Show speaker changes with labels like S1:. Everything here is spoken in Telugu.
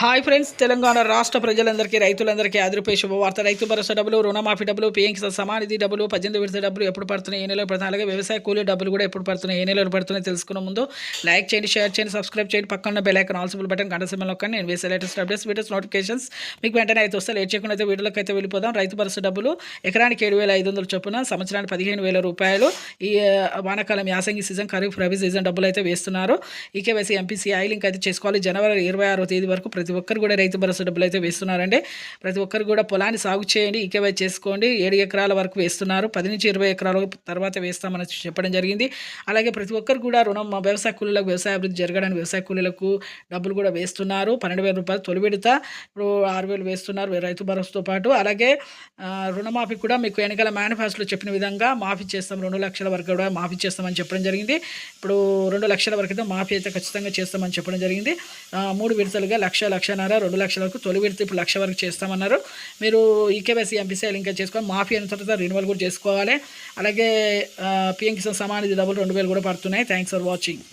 S1: హాయ్ ఫ్రెండ్స్, తెలంగాణ రాష్ట్ర ప్రజలందరికీ రైతులందరికీ అదిరిపోయే శుభవార్త. రైతు భరోసా డబ్బులు, రుణమాఫీ డబ్బులు, పీఎం కిసాన్ సమానిధి డబ్బులు, 18 విడత డబ్బులు ఎప్పుడు పడుతున్నాయి, ఏ నెలలో పడుతున్నాయి, అలాగే వ్యవసాయ కూలీ డబ్బులు కూడా ఎప్పుడు పడుతున్నాయి, ఏ నెలలో పడుతున్నాయి తెలుసుకున్న ముందు లైక్ చేయండి, షేర్ చేయండి, సబ్స్క్రైబ్ చేయండి, పక్కన bell icon all symbol button గంట సింబల్ నొక్కండి. నేను వేసే లేటెస్ట్ అప్డేట్స్ వీడియోస్ నోటిఫికేషన్స్ మీకు వెంటనే అయితే వస్తే లేట్ చేయకుండా అయితే వీడియోలోకి అయితే వెళ్ళిపోదాం. రైతు భరోసా డబ్బులు ఎకరానికి 7,500 చొప్పున, సంవత్సరానికి 15,000 రూపాయలు. ఈ వానాకాలం యాసంగి సీజన్, ఖరీఫ్ రబీ సీజన్ డబ్బులు అయితే వేస్తున్నారు. ఈకేవైసీ ఎంపీసీఐ లింక్ అయితే చేసుకోవాలి. జనవరి 26వ తేదీ వరకు ప్రతి ఒక్కరు కూడా రైతు భరోసా డబ్బులు అయితే వేస్తున్నారండి. ప్రతి ఒక్కరు కూడా పొలాన్ని సాగు చేయండి, ఈకేవై చేసుకోండి. 7 ఎకరాల వరకు వేస్తున్నారు. 10 నుంచి 20 ఎకరాల తర్వాత వేస్తామని చెప్పడం జరిగింది. అలాగే ప్రతి ఒక్కరు కూడా రుణం వ్యవసాయ కూలీలకు, వ్యవసాయ అభివృద్ధి జరగడానికి వ్యవసాయ కూలీలకు డబ్బులు కూడా వేస్తున్నారు. 12,000 రూపాయలు తొలి విడత, ఇప్పుడు 6,000 వేస్తున్నారు రైతు భరోసాతో పాటు. అలాగే రుణమాఫీ కూడా మీకు ఎన్నికల మేనిఫెస్టోలో చెప్పిన విధంగా మాఫీ చేస్తాం, 2 లక్షల వరకు కూడా మాఫీ చేస్తామని చెప్పడం జరిగింది. ఇప్పుడు 2 లక్షల వరకు అయితే మాఫీ అయితే ఖచ్చితంగా చేస్తామని చెప్పడం జరిగింది. 3 విడతలుగా 1,00,000, 1,50,000, 2 లక్షల వరకు తొలి విడత ఇప్పుడు 1,00,000 వరకు చేస్తామన్నారు. మీరు ఈకేవైసీ ఎంపీసీ లింక్ చేసుకొని మాఫీ అయిన తర్వాత రెన్యువల్ కూడా చేసుకోవాలి. అలాగే పీఎం కిసాన్ సమాన్ నిధి డబ్బులు 2,000 కూడా పడుతున్నాయి. Thanks for watching.